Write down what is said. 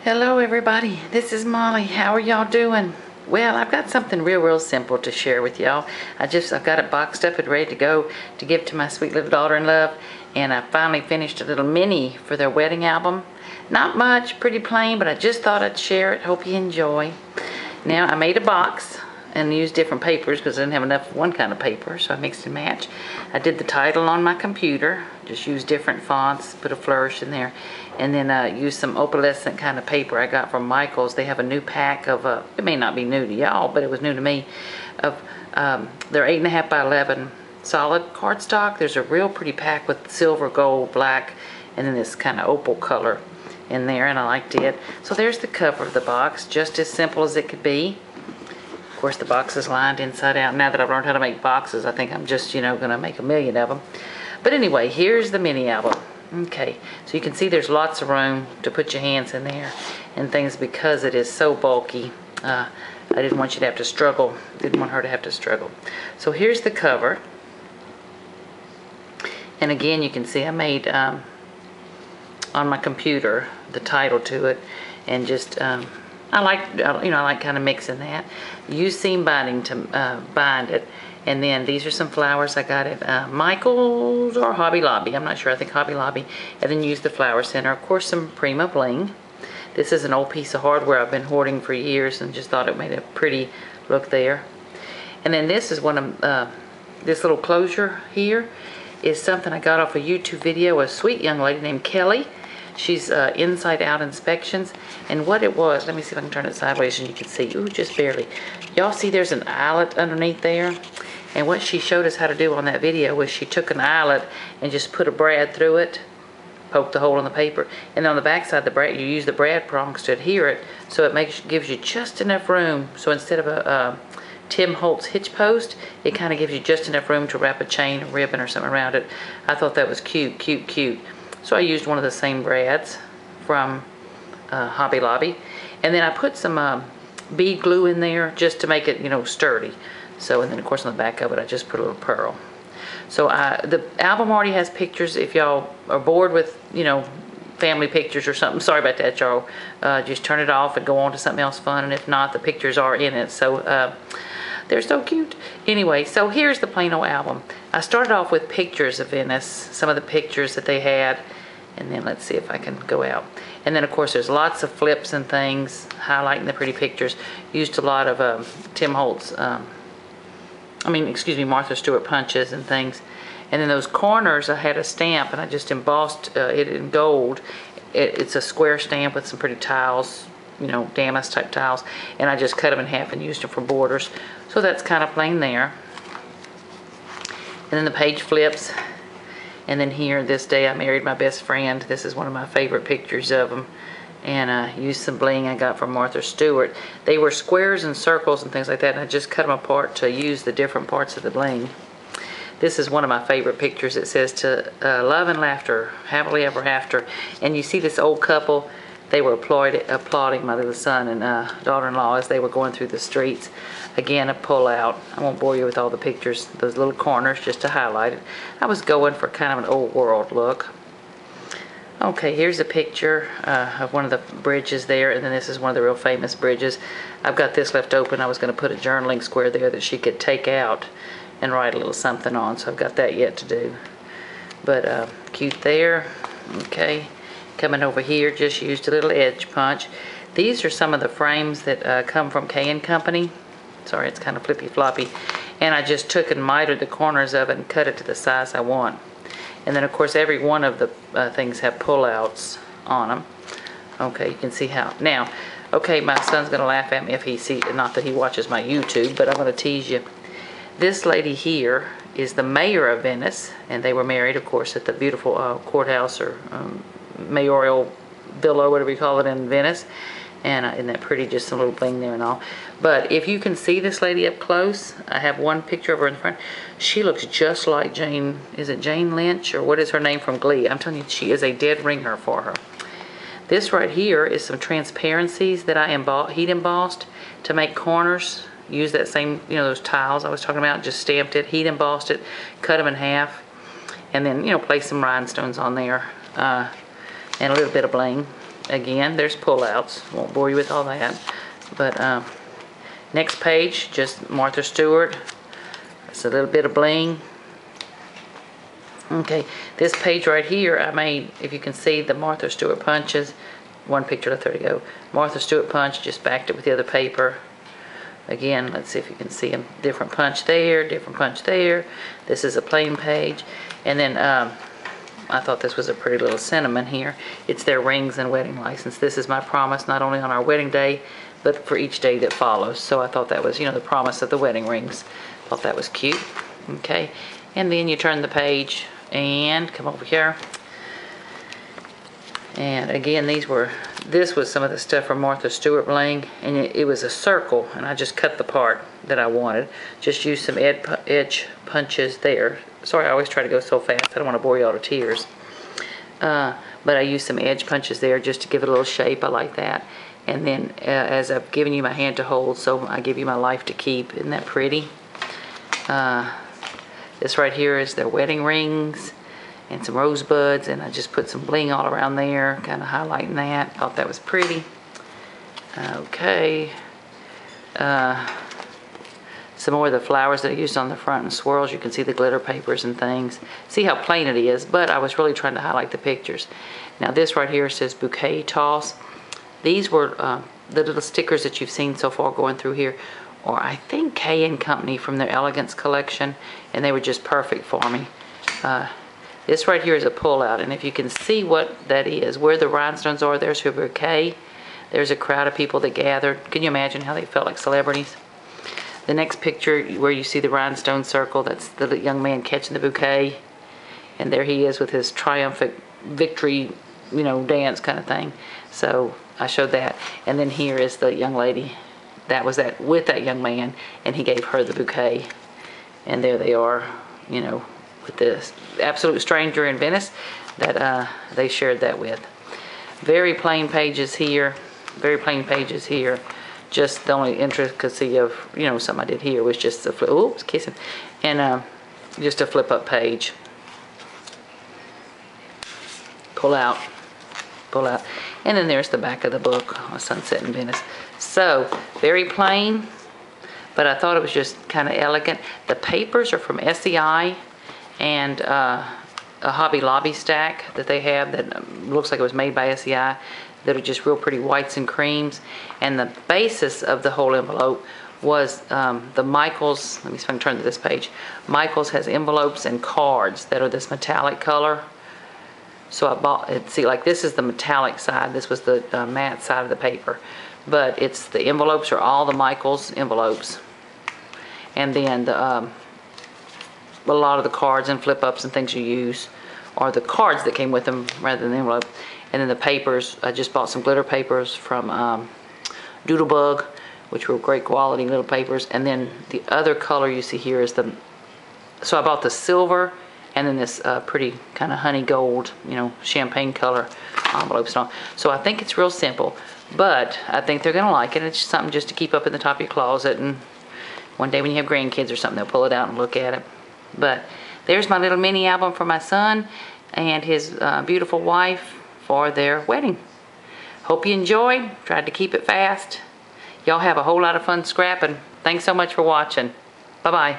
Hello everybody, this is Molly. How are y'all doing? Well, I've got something real simple to share with y'all. I've got it boxed up and ready to go to give to my sweet little daughter-in-law, and I finally finished a little mini for their wedding album. Not much, pretty plain, but I just thought I'd share it. Hope you enjoy. Now, I made a box and used different papers because I didn't have enough of one kind of paper, so I mixed and matched. I did the title on my computer, just used different fonts, put a flourish in there, and then used some opalescent kind of paper I got from Michaels. They have a new pack of, it may not be new to y'all, but it was new to me, of they're 8.5 by 11 solid cardstock. There's a real pretty pack with silver, gold, black, and then this kind of opal color in there, and I liked it. So there's the cover of the box, just as simple as it could be. Of course, the box is lined inside out. Now that I've learned how to make boxes, I think I'm just, gonna make a million of them. But anyway, here's the mini album. Okay, so you can see there's lots of room to put your hands in there and things because it is so bulky. I didn't want you to have to struggle. Didn't want her to have to struggle. So here's the cover. And again, you can see I made on my computer the title to it, and just I like kind of mixing that. Use seam binding to bind it. And then these are some flowers I got at Michaels or Hobby Lobby. I'm not sure. I think Hobby Lobby. And then use the flower center. Of course, some Prima bling. This is an old piece of hardware I've been hoarding for years and just thought it made a pretty look there. And then this is one of this little closure here is something I got off a YouTube video. A sweet young lady named Kelly. She's Inside Out Inspections, and what it was, let me see if I can turn it sideways and you can see, ooh, just barely. Y'all see there's an eyelet underneath there, and what she showed us how to do on that video was she took an eyelet and just put a brad through it, poked the hole in the paper, and on the back side the brad, you use the brad prongs to adhere it, so it gives you just enough room. So instead of a Tim Holtz hitch post, it kind of gives you just enough room to wrap a chain, a ribbon, or something around it. I thought that was cute. So I used one of the same brads from Hobby Lobby. And then I put some bead glue in there just to make it, sturdy. So, and then of course on the back of it, I just put a little pearl. So the album already has pictures. If y'all are bored with, family pictures or something, sorry about that, y'all. Just turn it off and go on to something else fun. And if not, the pictures are in it. So they're so cute. Anyway, so here's the plain old album. I started off with pictures of Venice, some of the pictures that they had, and then let's see if I can go out. And then of course there's lots of flips and things, highlighting the pretty pictures. Used a lot of Tim Holtz, Martha Stewart punches and things. And then those corners, I had a stamp and I just embossed it in gold. It's a square stamp with some pretty tiles, damask type tiles, and I just cut them in half and used them for borders. So that's kind of plain there. And then the page flips. And then here, this day I married my best friend. This is one of my favorite pictures of them. And I used some bling I got from Martha Stewart. They were squares and circles and things like that, and I just cut them apart to use the different parts of the bling. This is one of my favorite pictures. It says to love and laughter, happily ever after. And you see this old couple. They were applauding my little son and daughter-in-law as they were going through the streets. Again, a pull out. I won't bore you with all the pictures, those little corners just to highlight it. I was going for kind of an old world look. Okay, here's a picture of one of the bridges there, and then this is one of the real famous bridges. I've got this left open. I was going to put a journaling square there that she could take out and write a little something on, so I've got that yet to do. But cute there. Okay. Coming over here, just used a little edge punch. These are some of the frames that come from K & Company. Sorry, it's kind of flippy floppy. And I just took and mitered the corners of it and cut it to the size I want. And then of course every one of the things have pull-outs on them. Okay, you can see how. Now, okay, my son's going to laugh at me if he sees, not that he watches my YouTube, but I'm going to tease you. This lady here is the mayor of Venice, and they were married, of course, at the beautiful courthouse or mayoral villa, whatever you call it, in Venice. And isn't that pretty? Just some little bling there and all. But if you can see this lady up close, I have one picture of her in the front. She looks just like Jane. Is it Jane Lynch, or what is her name from Glee? I'm telling you, she is a dead ringer for her. This right here is some transparencies that I heat embossed to make corners. Use that same, those tiles I was talking about. Just stamped it, heat embossed it, cut them in half, and then place some rhinestones on there, and a little bit of bling. again, there's pullouts. Won't bore you with all that. But next page, just Martha Stewart. It's a little bit of bling. Okay, this page right here, I made, if you can see, the Martha Stewart punches. One picture left there to go. Martha Stewart punch, just backed it with the other paper. Again, let's see if you can see them. Different punch there, different punch there. This is a plain page. And then I thought this was a pretty little sentiment here. It's their rings and wedding license. This is my promise, not only on our wedding day, but for each day that follows. So I thought that was, the promise of the wedding rings. Thought that was cute. Okay, and then you turn the page and come over here. And again, this was some of the stuff from Martha Stewart bling, and it was a circle, and I just cut the part that I wanted. Just used some edge punches there. Sorry, I always try to go so fast. I don't want to bore you all to tears. But I used some edge punches there just to give it a little shape. I like that. And then as I've given you my hand to hold, so I give you my life to keep. Isn't that pretty? This right here is their wedding rings and some rosebuds, and I just put some bling all around there, kind of highlighting that. Thought that was pretty. Okay. Some more of the flowers that I used on the front and swirls. You can see the glitter papers and things. See how plain it is, but I was really trying to highlight the pictures. Now this right here says bouquet toss. These were the little stickers that you've seen so far going through here, or I think K & Company from their Elegance collection, and they were just perfect for me. This right here is a pullout, and if you can see what that is, where the rhinestones are, there's her bouquet. There's a crowd of people that gathered. Can you imagine how they felt like celebrities? The next picture where you see the rhinestone circle, that's the young man catching the bouquet, and there he is with his triumphant victory, dance kind of thing. So I showed that, and then here is the young lady that was with that young man, and he gave her the bouquet, and there they are, with this absolute stranger in Venice that they shared that with. Very plain pages here, very plain pages here. Just the only intricacy of, something I did here was just a flip, oops, kissing, and just a flip up page. Pull out, and then there's the back of the book, Sunset in Venice. So, very plain, but I thought it was just kind of elegant. The papers are from SEI, and a Hobby Lobby stack that they have that looks like it was made by SEI, that are just real pretty whites and creams. And the basis of the whole envelope was the Michaels. Let me see if I can turn to this page. Michaels has envelopes and cards that are this metallic color. So I bought it. See, like this is the metallic side. This was the matte side of the paper. But it's the envelopes are all the Michaels envelopes. And then a lot of the cards and flip ups and things you use are the cards that came with them rather than the envelope. And then the papers, I just bought some glitter papers from Doodlebug, which were great quality little papers. And then the other color you see here is so I bought the silver and then this pretty kind of honey gold, champagne color envelopes. So I think it's real simple, but I think they're gonna like it. It's just something just to keep up in the top of your closet, and one day when you have grandkids or something, they'll pull it out and look at it. But there's my little mini album for my son and his beautiful wife for their wedding. Hope you enjoyed. Tried to keep it fast. Y'all have a whole lot of fun scrapping. Thanks so much for watching. Bye-bye.